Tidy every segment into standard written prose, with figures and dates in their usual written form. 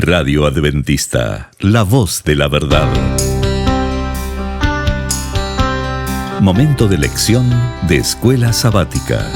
Radio Adventista, la voz de la verdad. Momento de lección de Escuela Sabática.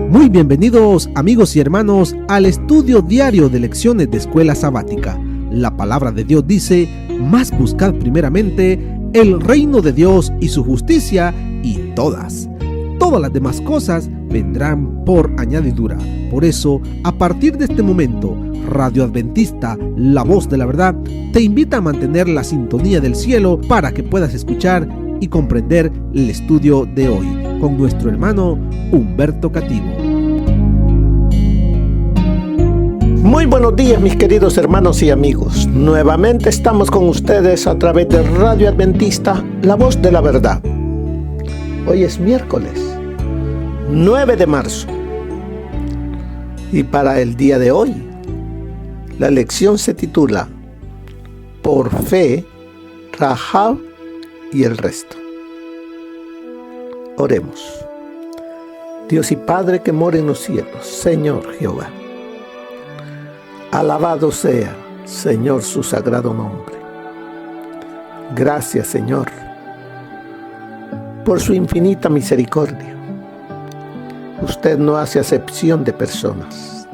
Muy bienvenidos, amigos y hermanos, al estudio diario de lecciones de Escuela Sabática. La palabra de Dios dice: mas buscad primeramente el reino de Dios y su justicia, y todas las demás cosas vendrán por añadidura. Por eso, a partir de este momento, Radio Adventista, la voz de la verdad, te invita a mantener la sintonía del cielo para que puedas escuchar y comprender el estudio de hoy con nuestro hermano Humberto Cativo. Muy buenos días, mis queridos hermanos y amigos. Nuevamente estamos con ustedes a través de Radio Adventista, la voz de la verdad. Hoy es miércoles 9 de marzo. Y para el día de hoy, la lección se titula Por fe, Rahab y el resto. Oremos. Dios y Padre que mora en los cielos, Señor Jehová, alabado sea, Señor, su sagrado nombre. Gracias, Señor, por su infinita misericordia. Usted no hace acepción de personas.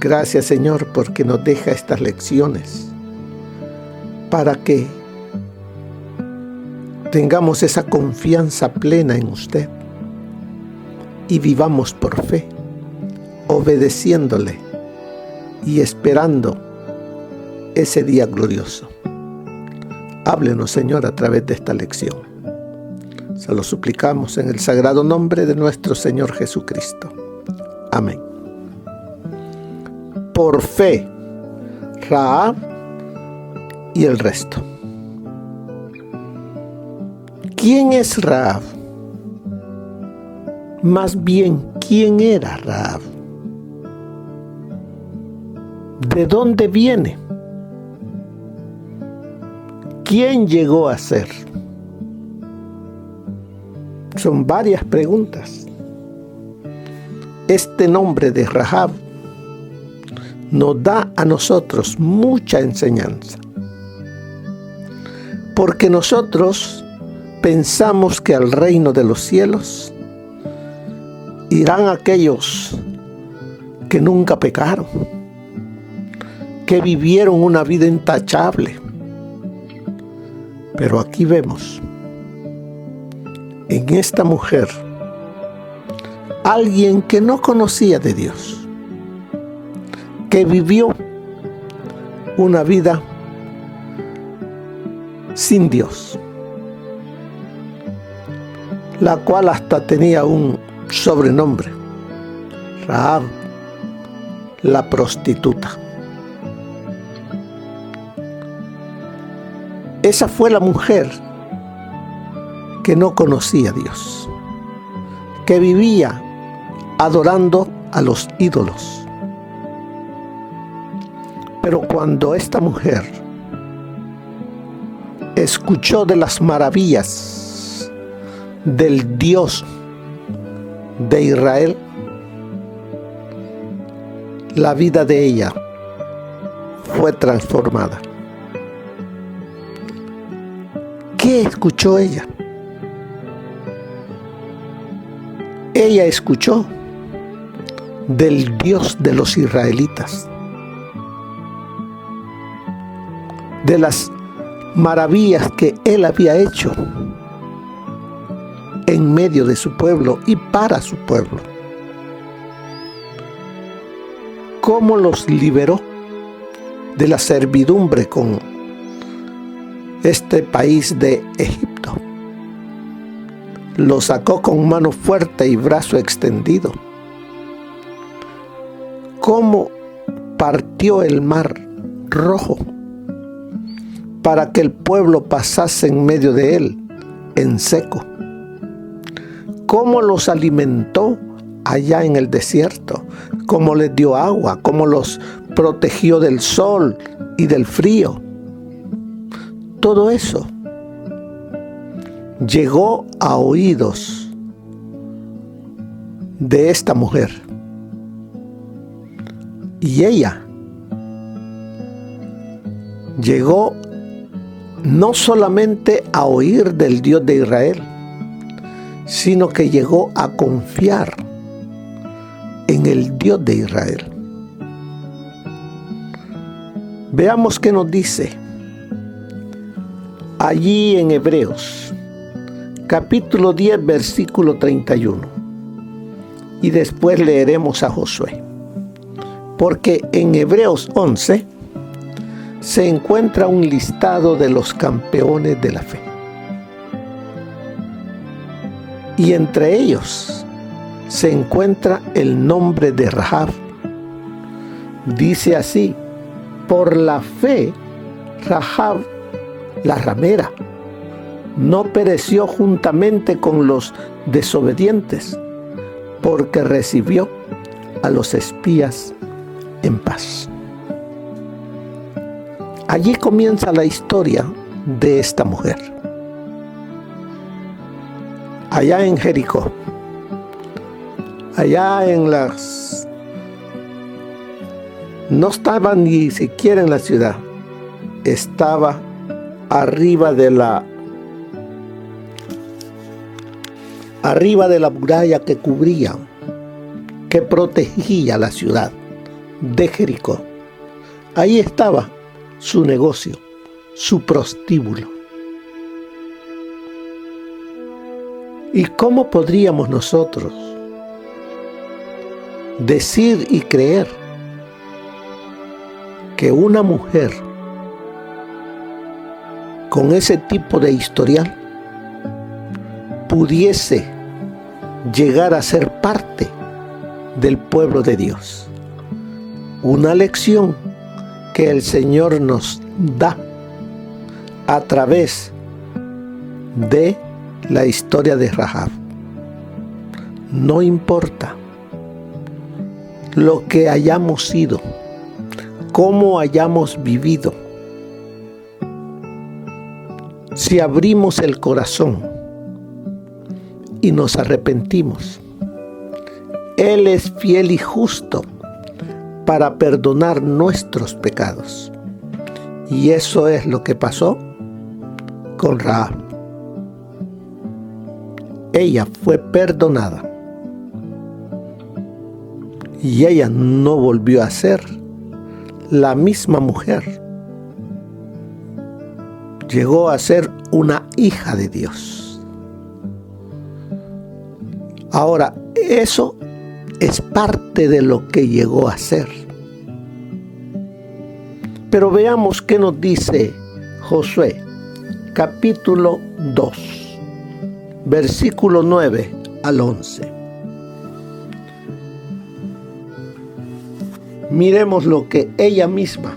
Gracias, Señor, porque nos deja estas lecciones para que tengamos esa confianza plena en usted y vivamos por fe, obedeciéndole y esperando ese día glorioso. Háblenos, Señor, a través de esta lección. Se lo suplicamos en el sagrado nombre de nuestro Señor Jesucristo. Amén. Por fe, Rahab y el resto. ¿Quién es Rahab? Más bien, ¿quién era Rahab? ¿De dónde viene? ¿Quién llegó a ser? Son varias preguntas. Este nombre de Rahab nos da a nosotros mucha enseñanza. Porque nosotros pensamos que al reino de los cielos irán aquellos que nunca pecaron, que vivieron una vida intachable. Pero aquí vemos en esta mujer alguien que no conocía de Dios, que vivió una vida sin Dios, la cual hasta tenía un sobrenombre: Rahab, la prostituta. Esa fue la mujer que no conocía a Dios, que vivía adorando a los ídolos. Pero cuando esta mujer escuchó de las maravillas del Dios de Israel, la vida de ella fue transformada. ¿Qué escuchó ella? Ella escuchó del Dios de los israelitas, de las maravillas que Él había hecho en medio de su pueblo y para su pueblo. Cómo los liberó de la servidumbre con este país de Egipto. Lo sacó con mano fuerte y brazo extendido. Cómo partió el mar rojo para que el pueblo pasase en medio de él en seco. Cómo los alimentó allá en el desierto, cómo les dio agua, cómo los protegió del sol y del frío. Todo eso llegó a oídos de esta mujer. Y ella llegó no solamente a oír del Dios de Israel, sino que llegó a confiar en el Dios de Israel. Veamos qué nos dice allí en Hebreos, capítulo 10, versículo 31. Y después leeremos a Josué. Porque en Hebreos 11 se encuentra un listado de los campeones de la fe. Y entre ellos se encuentra el nombre de Rahab. Dice así: por la fe, Rahab, la ramera, no pereció juntamente con los desobedientes, porque recibió a los espías en paz. Allí comienza la historia de esta mujer. Allá en Jericó, allá en las... no estaba ni siquiera en la ciudad, estaba arriba de la muralla que cubría, que protegía la ciudad de Jericó. Ahí estaba su negocio, su prostíbulo. ¿Y cómo podríamos nosotros decir y creer que una mujer con ese tipo de historial pudiese llegar a ser parte del pueblo de Dios? Una lección que el Señor nos da a través de la historia de Rahab. No importa lo que hayamos sido, cómo hayamos vivido, si abrimos el corazón y nos arrepentimos, Él es fiel y justo para perdonar nuestros pecados. Y eso es lo que pasó con Rahab. Ella fue perdonada y ella no volvió a ser la misma mujer. Llegó a ser una hija de Dios. Ahora, eso es parte de lo que llegó a ser. Pero veamos qué nos dice Josué, capítulo 2, versículo 9 al 11. Miremos lo que ella misma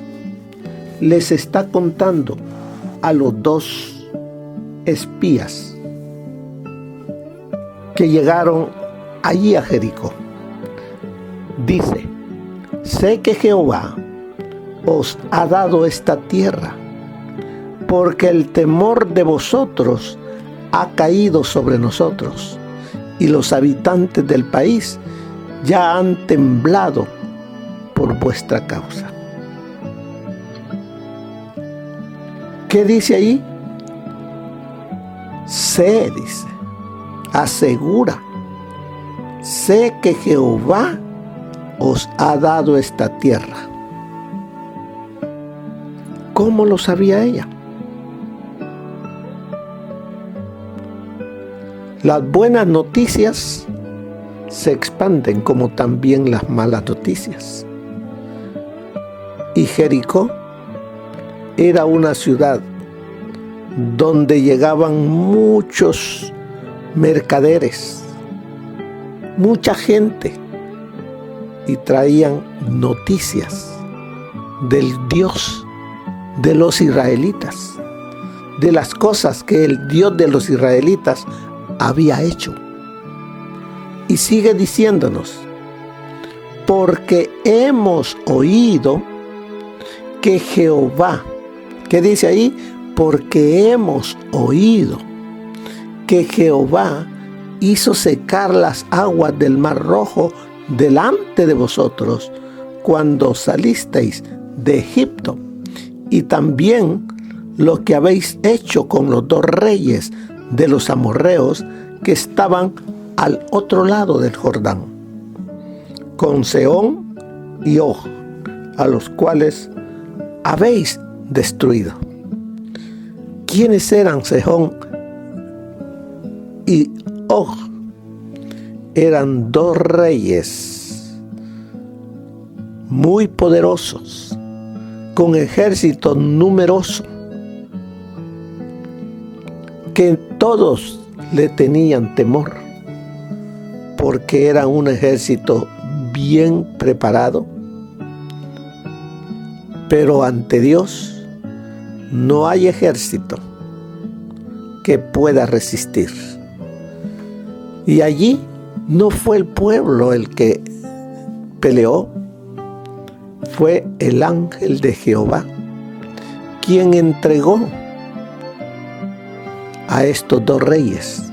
les está contando a los dos espías que llegaron allí a Jericó. Dice: sé que Jehová os ha dado esta tierra, porque el temor de vosotros ha caído sobre nosotros, y los habitantes del país ya han temblado por vuestra causa. ¿Qué dice ahí? Sé, dice, asegura, sé que Jehová os ha dado esta tierra. ¿Cómo lo sabía ella? Las buenas noticias se expanden como también las malas noticias. Y Jericó era una ciudad donde llegaban muchos mercaderes, mucha gente, y traían noticias del Dios de los israelitas, de las cosas que el Dios de los israelitas había hecho. Y sigue diciéndonos, porque hemos oído que Jehová, ¿qué dice ahí? Porque hemos oído que Jehová hizo secar las aguas del Mar Rojo delante de vosotros cuando salisteis de Egipto, y también lo que habéis hecho con los 2 reyes de los amorreos que estaban al otro lado del Jordán, con Sehón y Og, a los cuales habéis destruido. ¿Quiénes eran Sehón y Og? Eran 2 reyes muy poderosos, con ejército numeroso, que todos le tenían temor, porque era un ejército bien preparado, pero ante Dios no hay ejército que pueda resistir. Y allí no fue el pueblo el que peleó, fue el ángel de Jehová quien entregó a estos 2 reyes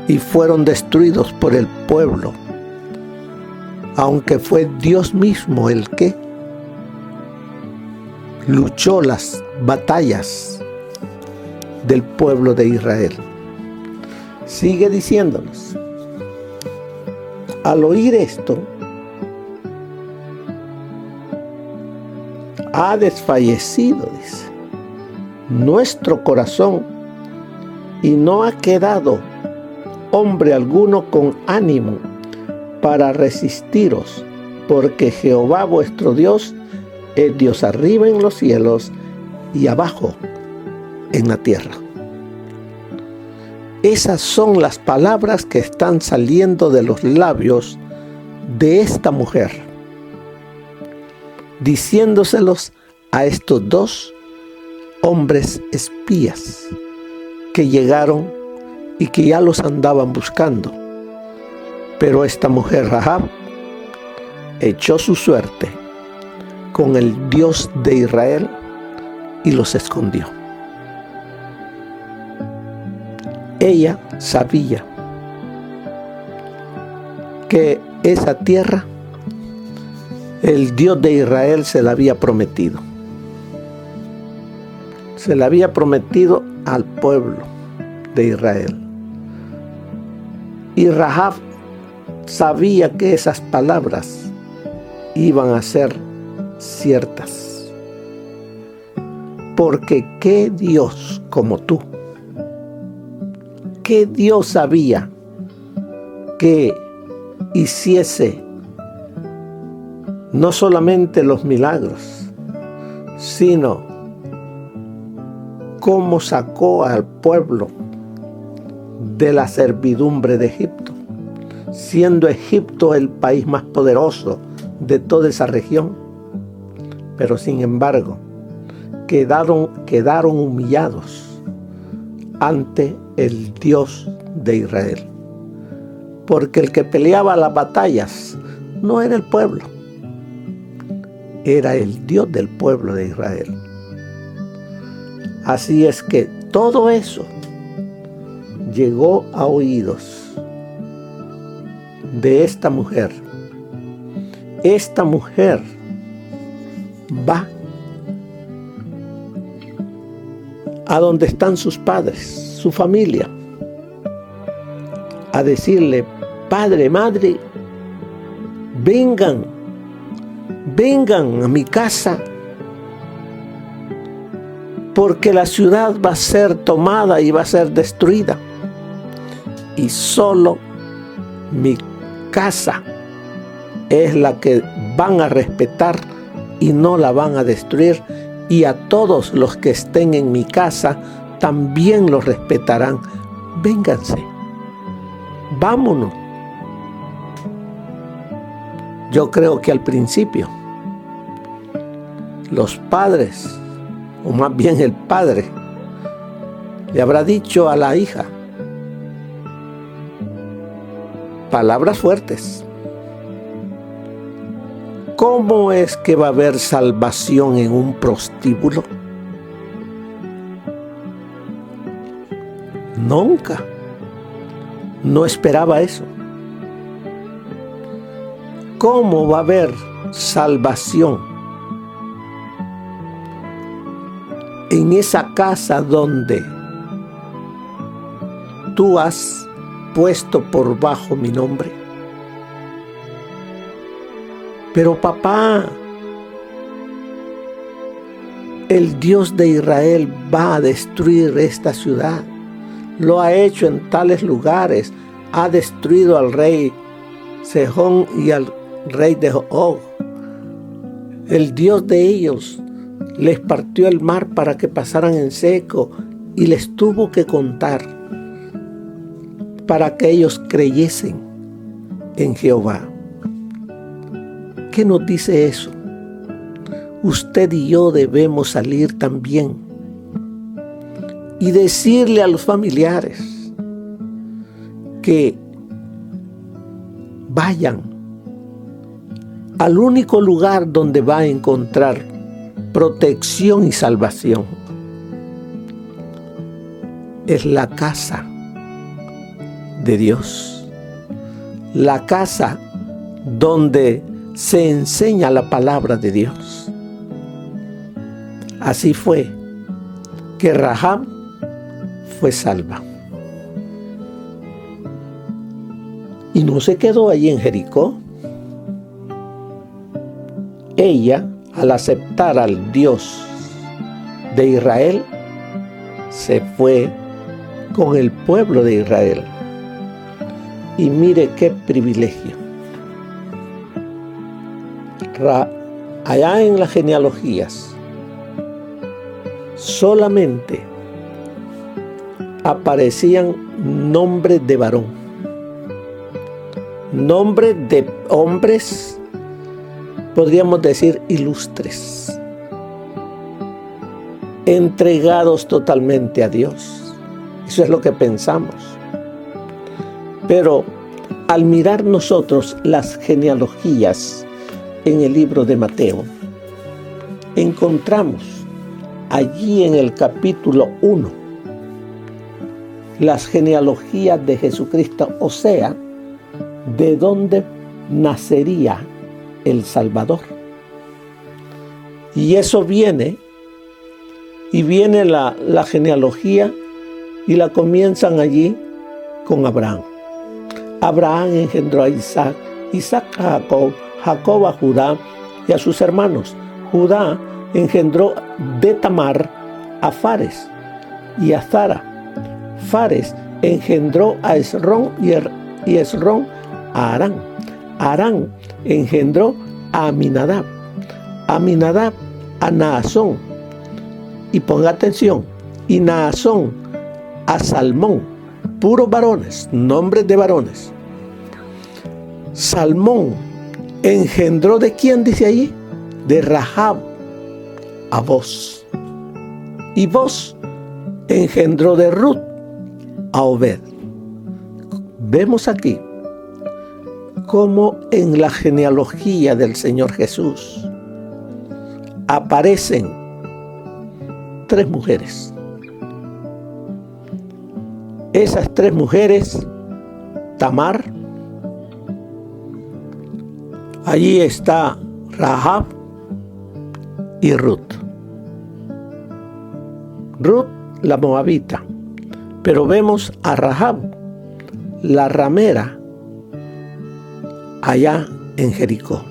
y fueron destruidos por el pueblo, aunque fue Dios mismo el que luchó las batallas del pueblo de Israel. Sigue diciéndonos, al oír esto, ha desfallecido, dice, nuestro corazón, y no ha quedado hombre alguno con ánimo para resistiros, porque Jehová vuestro Dios es Dios arriba en los cielos y abajo en la tierra. Esas son las palabras que están saliendo de los labios de esta mujer, diciéndoselos a estos 2 hombres espías que llegaron y que ya los andaban buscando. Pero esta mujer Rahab echó su suerte con el Dios de Israel y los escondió. Ella sabía que esa tierra el Dios de Israel se la había prometido. Se la había prometido al pueblo de Israel. Y Rahab sabía que esas palabras iban a ser ciertas. Porque ¿qué Dios como tú? ¿Qué Dios sabía que hiciese no solamente los milagros, sino cómo sacó al pueblo de la servidumbre de Egipto, siendo Egipto el país más poderoso de toda esa región? Pero sin embargo, quedaron humillados ante el Dios de Israel, porque el que peleaba las batallas no era el pueblo, era el Dios del pueblo de Israel. Así es que todo eso llegó a oídos de esta mujer. Esta mujer va a donde están sus padres, su familia, a decirle: padre, madre, vengan a mi casa, porque la ciudad va a ser tomada y va a ser destruida, y solo mi casa es la que van a respetar y no la van a destruir, y a todos los que estén en mi casa también los respetarán. Vénganse, vámonos. Yo creo que al principio los padres, o más bien el padre, le habrá dicho a la hija palabras fuertes. ¿Cómo es que va a haber salvación en un prostíbulo? Nunca. No esperaba eso. ¿Cómo va a haber salvación en esa casa donde tú has puesto por bajo mi nombre? Pero papá, el Dios de Israel va a destruir esta ciudad. Lo ha hecho en tales lugares. Ha destruido al rey Sejón y al rey de Og. El Dios de ellos les partió el mar para que pasaran en seco y les tuvo que contar para que ellos creyesen en Jehová. ¿Qué nos dice eso? Usted y yo debemos salir también y decirle a los familiares que vayan al único lugar donde va a encontrar protección y salvación. Es la casa de Dios, la casa donde se enseña la palabra de Dios. Así fue que Rahab fue salva. Y no se quedó allí en Jericó. Ella, al aceptar al Dios de Israel, se fue con el pueblo de Israel. Y mire qué privilegio. Allá en las genealogías solamente aparecían nombres de varón, nombres de hombres, podríamos decir ilustres, entregados totalmente a Dios. Eso es lo que pensamos. Pero al mirar nosotros las genealogías en el libro de Mateo, encontramos allí en el capítulo 1 las genealogías de Jesucristo, o sea, de dónde nacería el Salvador. Y eso viene la genealogía y la comienzan allí con Abraham. Abraham engendró a Isaac, Isaac a Jacob, Jacob a Judá y a sus hermanos. Judá engendró de Tamar a Fares y a Zara. Fares engendró a Esrón y Esrón a Arán. Arán engendró a Aminadab. Aminadab a Naasón. Y ponga atención, y Naasón a Salmón. Puros varones, nombres de varones. Salmón engendró ¿de quién dice allí? De Rahab a Boz. Y Boz engendró de Ruth a Obed. Vemos aquí cómo en la genealogía del Señor Jesús aparecen 3 mujeres. Esas 3 mujeres, Tamar, allí está Rahab y Ruth. Ruth, la moabita, pero vemos a Rahab, la ramera, allá en Jericó.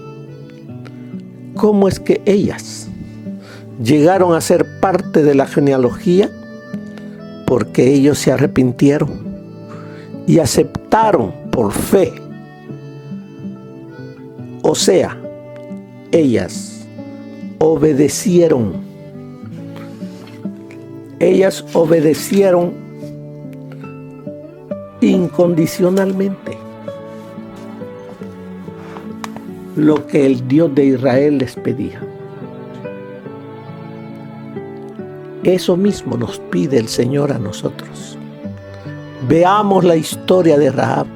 ¿Cómo es que ellas llegaron a ser parte de la genealogía? Porque ellos se arrepintieron y aceptaron por fe. O sea, ellas obedecieron. Ellas obedecieron incondicionalmente lo que el Dios de Israel les pedía. Eso mismo nos pide el Señor a nosotros. Veamos la historia de Rahab.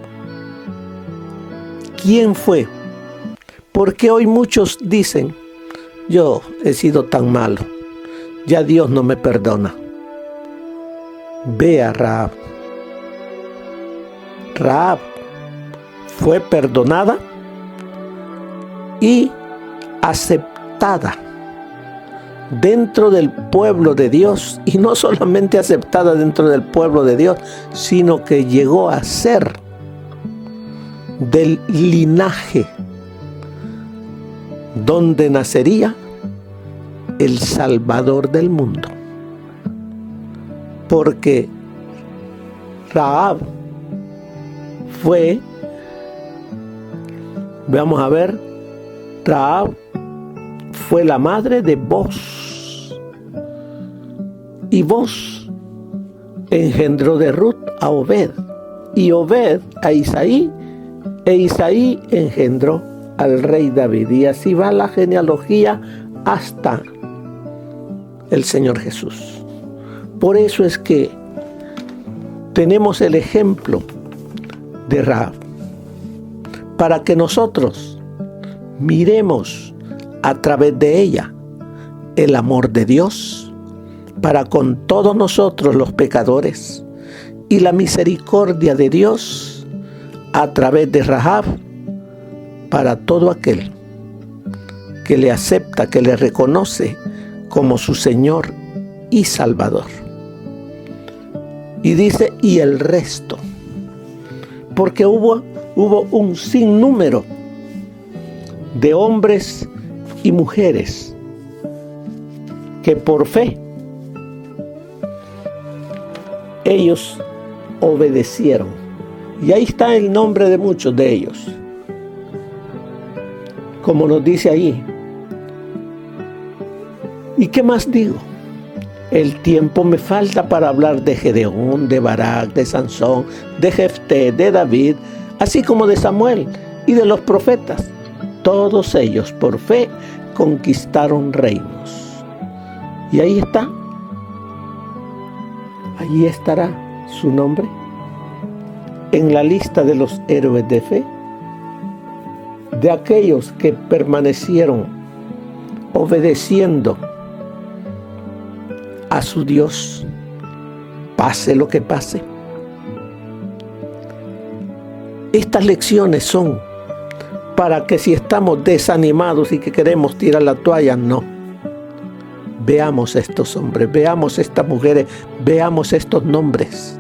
¿Quién fue? Porque hoy muchos dicen, yo he sido tan malo, ya Dios no me perdona. Ve a Rahab. Rahab fue perdonada y aceptada dentro del pueblo de Dios, y no solamente aceptada dentro del pueblo de Dios, sino que llegó a ser del linaje donde nacería el Salvador del mundo. Porque Rahab fue, vamos a ver, Rahab fue la madre de Booz, y Booz engendró de Ruth a Obed, y Obed a Isaí, e Isaí engendró al rey David, y así va la genealogía hasta el Señor Jesús. Por eso es que tenemos el ejemplo de Rahab, para que nosotros miremos a través de ella el amor de Dios para con todos nosotros los pecadores, y la misericordia de Dios a través de Rahab para todo aquel que le acepta, que le reconoce como su Señor y Salvador. Y dice, y el resto, porque hubo un sinnúmero de hombres y mujeres que por fe ellos obedecieron. Y ahí está el nombre de muchos de ellos. Como nos dice ahí. ¿Y qué más digo? El tiempo me falta para hablar de Gedeón, de Barak, de Sansón, de Jefté, de David, así como de Samuel y de los profetas. Todos ellos por fe conquistaron reinos. Y ahí está. Allí estará su nombre en la lista de los héroes de fe, de aquellos que permanecieron obedeciendo a su Dios, pase lo que pase. Estas lecciones son para que si estamos desanimados y que queremos tirar la toalla, no. Veamos estos hombres, veamos estas mujeres, veamos estos nombres,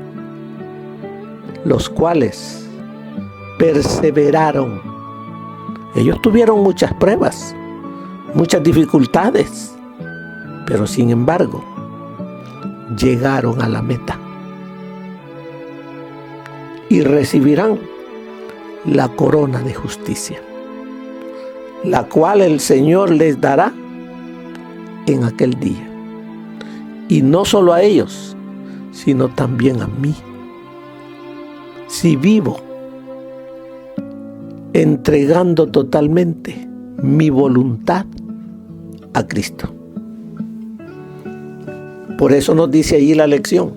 los cuales perseveraron. Ellos tuvieron muchas pruebas, muchas dificultades, pero sin embargo, llegaron a la meta y recibirán la corona de justicia, la cual el Señor les dará en aquel día. Y no solo a ellos, sino también a mí, si vivo entregando totalmente mi voluntad a Cristo. Por eso nos dice allí la lección.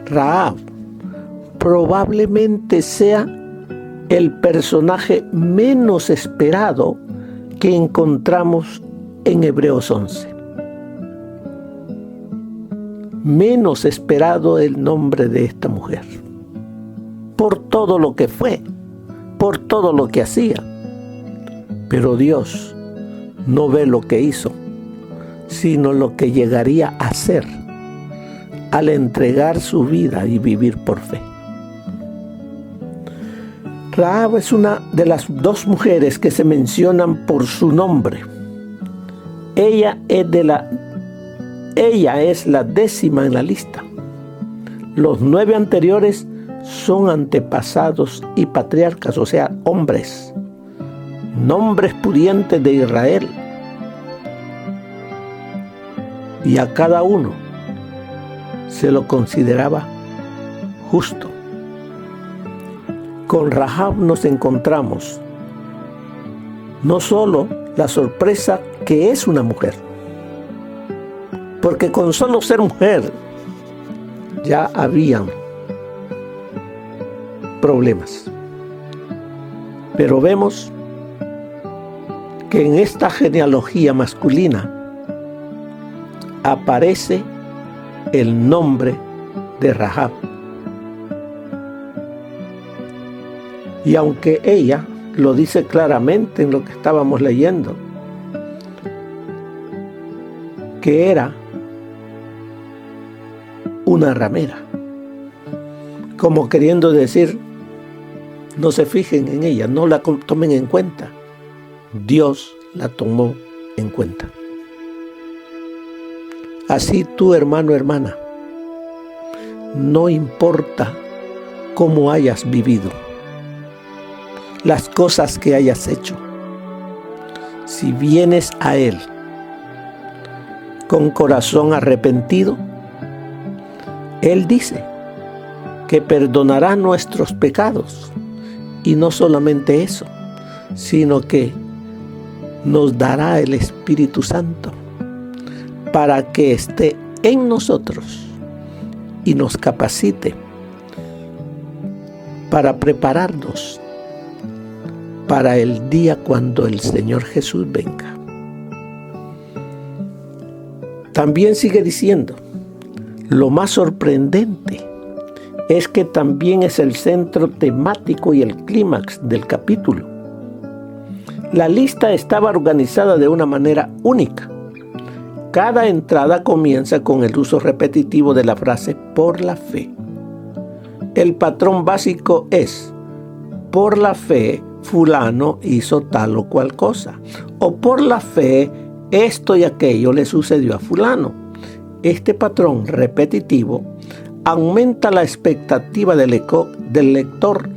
Rahab probablemente sea el personaje menos esperado que encontramos en Hebreos 11. Menos esperado el nombre de esta mujer, por todo lo que fue, por todo lo que hacía. Pero Dios no ve lo que hizo, sino lo que llegaría a ser al entregar su vida y vivir por fe. Rahab es una de las dos mujeres que se mencionan por su nombre. Ella es la 10ª en la lista. Los 9 anteriores son antepasados y patriarcas, o sea, hombres, nombres pudientes de Israel. Y a cada uno se lo consideraba justo. Con Rahab nos encontramos no solo la sorpresa que es una mujer, porque con solo ser mujer ya habían problemas. Pero vemos que en esta genealogía masculina aparece el nombre de Rahab. Y aunque ella lo dice claramente en lo que estábamos leyendo, que era una ramera, como queriendo decir, no se fijen en ella, no la tomen en cuenta. Dios la tomó en cuenta. Así tú, hermano, hermana, no importa cómo hayas vivido, las cosas que hayas hecho, si vienes a Él con corazón arrepentido, Él dice que perdonará nuestros pecados. Y no solamente eso, sino que nos dará el Espíritu Santo para que esté en nosotros y nos capacite para prepararnos para el día cuando el Señor Jesús venga. También sigue diciendo, lo más sorprendente es que también es el centro temático y el clímax del capítulo. La lista estaba organizada de una manera única. Cada entrada comienza con el uso repetitivo de la frase por la fe. El patrón básico es, por la fe fulano hizo tal o cual cosa, o por la fe esto y aquello le sucedió a fulano. Este patrón repetitivo aumenta la expectativa del lector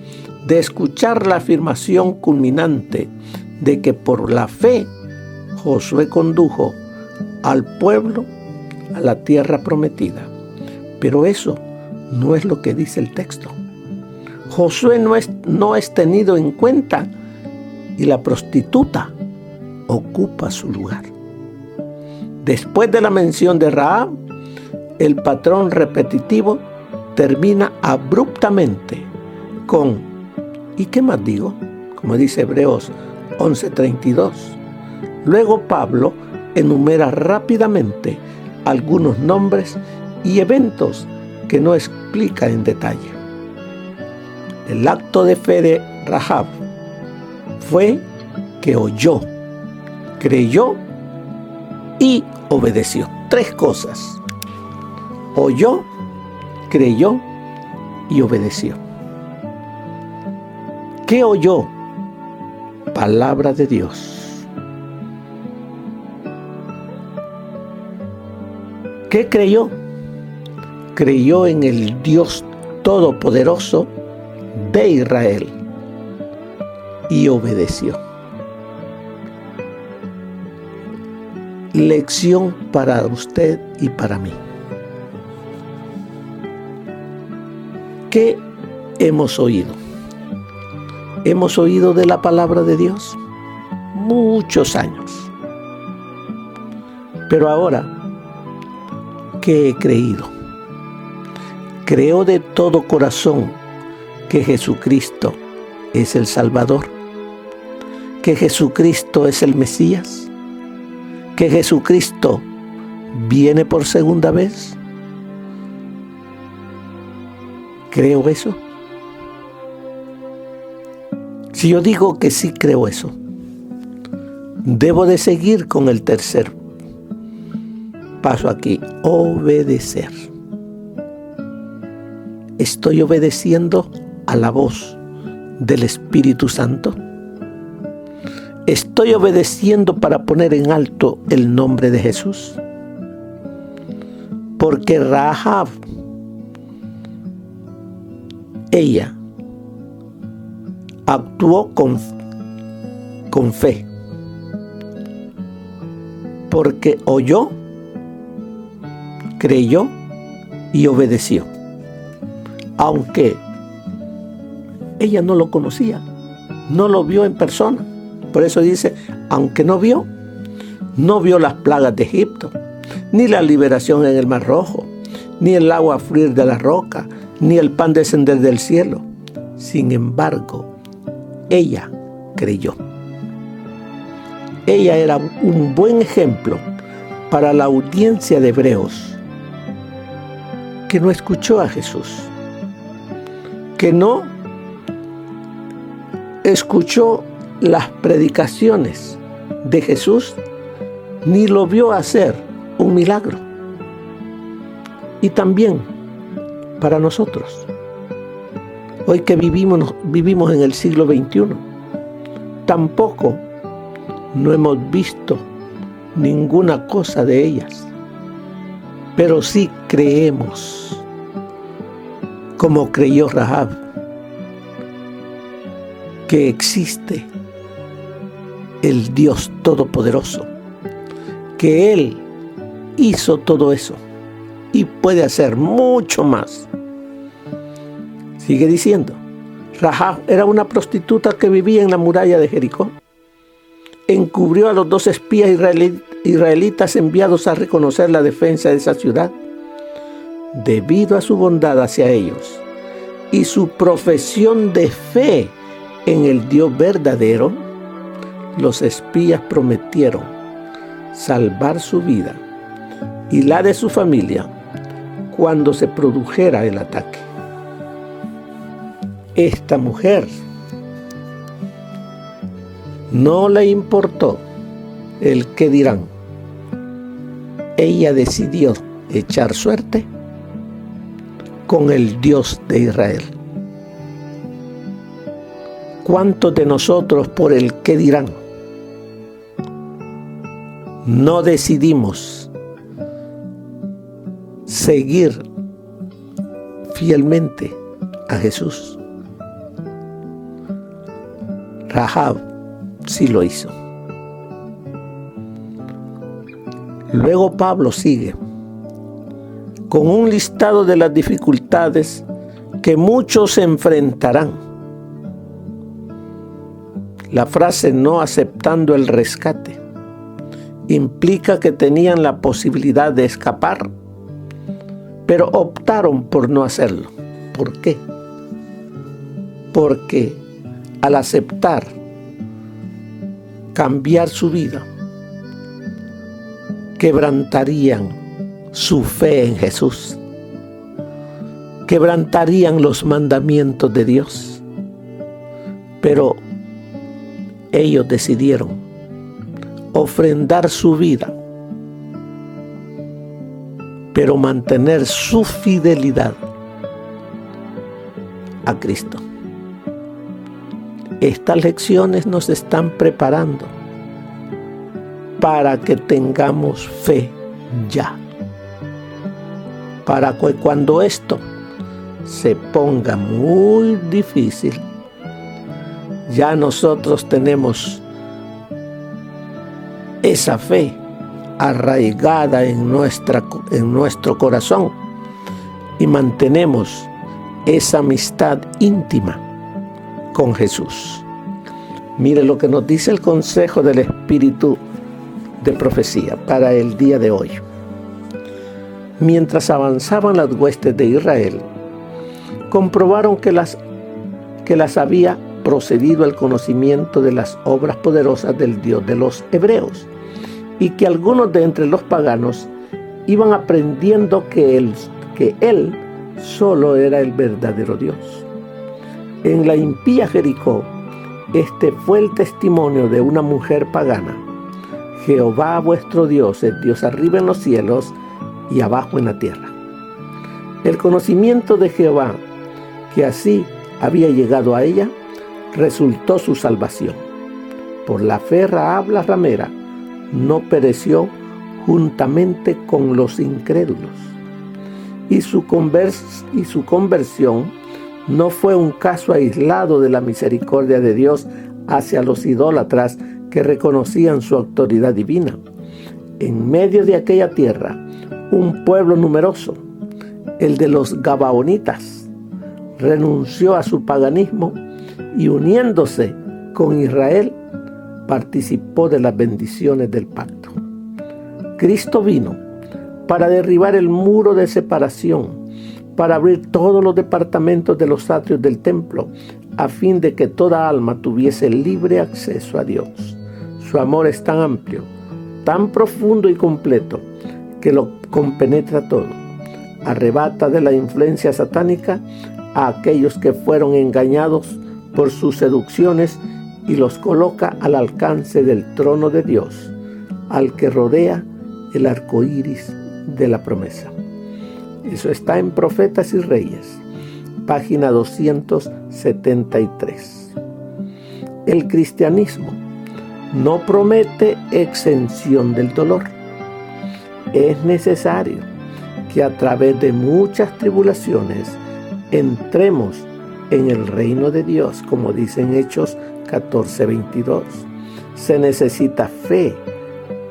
de escuchar la afirmación culminante de que por la fe Josué condujo al pueblo a la tierra prometida. Pero eso no es lo que dice el texto. Josué no es tenido en cuenta y la prostituta ocupa su lugar. Después de la mención de Rahab, el patrón repetitivo termina abruptamente con ¿y qué más digo? Como dice Hebreos 11:32. Luego Pablo enumera rápidamente algunos nombres y eventos que no explica en detalle. El acto de fe de Rahab fue que oyó, creyó y obedeció. 3 cosas. Oyó, creyó y obedeció. ¿Qué oyó? Palabra de Dios. ¿Qué creyó? Creyó en el Dios Todopoderoso de Israel y obedeció. Lección para usted y para mí. ¿Qué hemos oído? Hemos oído de la palabra de Dios muchos años. Pero ahora, ¿qué he creído? Creo de todo corazón que Jesucristo es el Salvador, que Jesucristo es el Mesías, que Jesucristo viene por segunda vez. ¿Creo eso? Si yo digo que sí creo eso, debo de seguir con el tercer paso aquí, obedecer. ¿Estoy obedeciendo a la voz del Espíritu Santo? ¿Estoy obedeciendo para poner en alto el nombre de Jesús? Porque Rahab, ella actuó con fe, porque oyó, creyó y obedeció, aunque ella no lo conocía, no lo vio en persona. Por eso dice, aunque no vio las plagas de Egipto, ni la liberación en el Mar Rojo, ni el agua fluir de la roca, ni el pan descender del cielo. Sin embargo, ella creyó. Ella era un buen ejemplo para la audiencia de hebreos que no escuchó a Jesús, que no escuchó las predicaciones de Jesús, ni lo vio hacer un milagro. Y también para nosotros, hoy que vivimos en el siglo XXI, tampoco no hemos visto ninguna cosa de ellas, pero sí creemos, como creyó Rahab, que existe el Dios Todopoderoso, que Él hizo todo eso y puede hacer mucho más. Sigue diciendo, Rahab era una prostituta que vivía en la muralla de Jericó. Encubrió a los 2 espías israelitas enviados a reconocer la defensa de esa ciudad. Debido a su bondad hacia ellos y su profesión de fe en el Dios verdadero, los espías prometieron salvar su vida y la de su familia cuando se produjera el ataque. Esta mujer no le importó el qué dirán. Ella decidió echar suerte con el Dios de Israel. ¿Cuántos de nosotros por el qué dirán no decidimos seguir fielmente a Jesús? Rahab sí lo hizo. Luego Pablo sigue con un listado de las dificultades que muchos enfrentarán. La frase no aceptando el rescate implica que tenían la posibilidad de escapar, pero optaron por no hacerlo. ¿Por qué? Porque al aceptar cambiar su vida, quebrantarían su fe en Jesús, quebrantarían los mandamientos de Dios. Pero ellos decidieron ofrendar su vida, pero mantener su fidelidad a Cristo. Estas lecciones nos están preparando para que tengamos fe ya, para que cuando esto se ponga muy difícil, ya nosotros tenemos esa fe arraigada en nuestro corazón y mantenemos esa amistad íntima con Jesús. Mire lo que nos dice el consejo del Espíritu de profecía para el día de hoy. Mientras avanzaban las huestes de Israel, comprobaron que las había procedido al conocimiento de las obras poderosas del Dios de los hebreos, y que algunos de entre los paganos iban aprendiendo que él solo era el verdadero Dios. En la impía Jericó, este fue el testimonio de una mujer pagana. Jehová vuestro Dios es Dios arriba en los cielos y abajo en la tierra. El conocimiento de Jehová, que así había llegado a ella, resultó su salvación. Por la fe Rahab la ramera no pereció juntamente con los incrédulos, y su conversión no fue un caso aislado de la misericordia de Dios hacia los idólatras que reconocían su autoridad divina. En medio de aquella tierra, un pueblo numeroso, el de los Gabaonitas, renunció a su paganismo y, uniéndose con Israel, participó de las bendiciones del pacto. Cristo vino para derribar el muro de separación, para abrir todos los departamentos de los atrios del templo, a fin de que toda alma tuviese libre acceso a Dios. Su amor es tan amplio, tan profundo y completo, que lo compenetra todo. Arrebata de la influencia satánica a aquellos que fueron engañados por sus seducciones y los coloca al alcance del trono de Dios, al que rodea el arco iris de la promesa. Eso está en Profetas y Reyes, página 273. El cristianismo no promete exención del dolor. Es necesario que a través de muchas tribulaciones entremos en el reino de Dios, como dice en Hechos 14:22. Se necesita fe,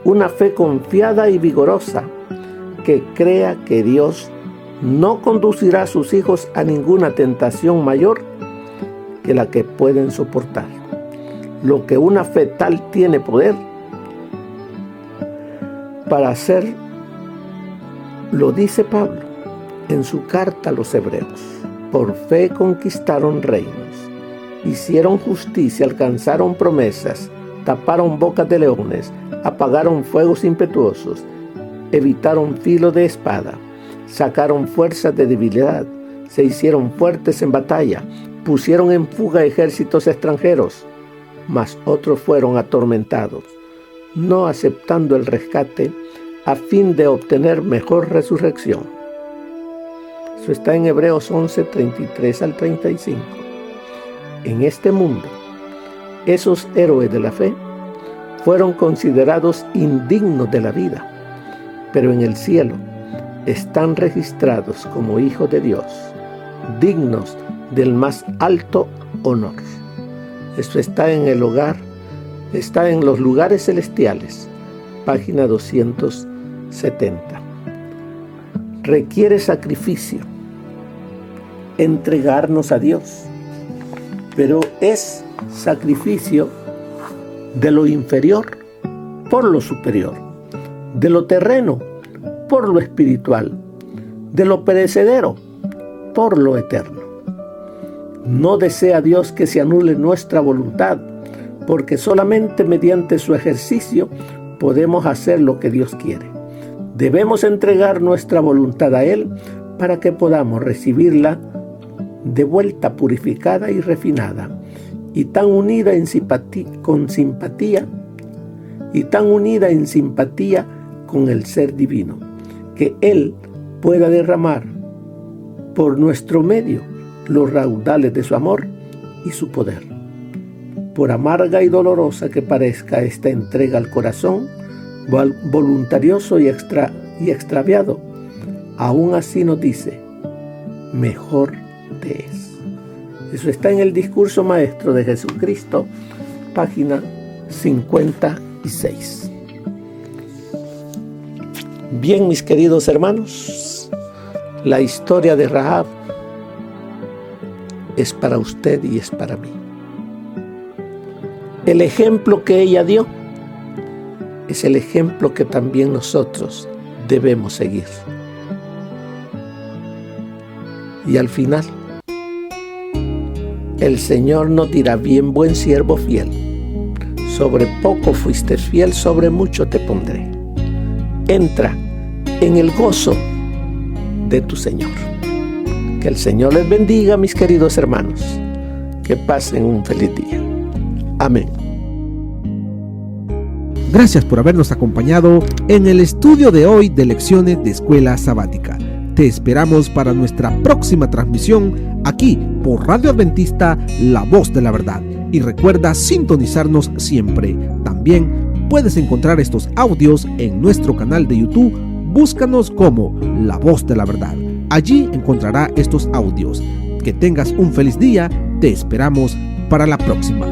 una fe confiada y vigorosa, que crea que Dios no conducirá a sus hijos a ninguna tentación mayor que la que pueden soportar. Lo que una fe tal tiene poder para hacer, lo dice Pablo en su carta a los Hebreos. Por fe conquistaron reinos, hicieron justicia, alcanzaron promesas, taparon bocas de leones, apagaron fuegos impetuosos, evitaron filo de espada, sacaron fuerzas de debilidad, se hicieron fuertes en batalla, pusieron en fuga ejércitos extranjeros, mas otros fueron atormentados, no aceptando el rescate a fin de obtener mejor resurrección. Eso está en Hebreos 11:33 al 35. En este mundo, esos héroes de la fe fueron considerados indignos de la vida, pero en el cielo están registrados como hijos de Dios, dignos del más alto honor. Esto está en los lugares celestiales, página 270. Requiere sacrificio entregarnos a Dios, pero es sacrificio de lo inferior por lo superior, de lo terreno por lo espiritual, de lo perecedero por lo eterno. No desea Dios que se anule nuestra voluntad, porque solamente mediante su ejercicio podemos hacer lo que Dios quiere. Debemos entregar nuestra voluntad a Él para que podamos recibirla de vuelta purificada y refinada, y tan unida en simpatía con el ser divino, que Él pueda derramar por nuestro medio los raudales de su amor y su poder. Por amarga y dolorosa que parezca esta entrega al corazón voluntarioso y extraviado, aún así nos dice: mejor te es. Eso está en el discurso maestro de Jesucristo, página 56. Bien, mis queridos hermanos, la historia de Rahab es para usted y es para mí. El ejemplo que ella dio es el ejemplo que también nosotros debemos seguir. Y al final, el Señor nos dirá: bien, buen siervo fiel, sobre poco fuiste fiel, sobre mucho te pondré. Entra en el gozo de tu Señor. Que el Señor les bendiga, mis queridos hermanos. Que pasen un feliz día. Amén. Gracias por habernos acompañado en el estudio de hoy de lecciones de Escuela Sabática. Te esperamos para nuestra próxima transmisión aquí por Radio Adventista, La Voz de la Verdad. Y recuerda sintonizarnos siempre. También puedes encontrar estos audios en nuestro canal de YouTube. Búscanos como La Voz de la Verdad. Allí encontrará estos audios. Que tengas un feliz día. Te esperamos para la próxima.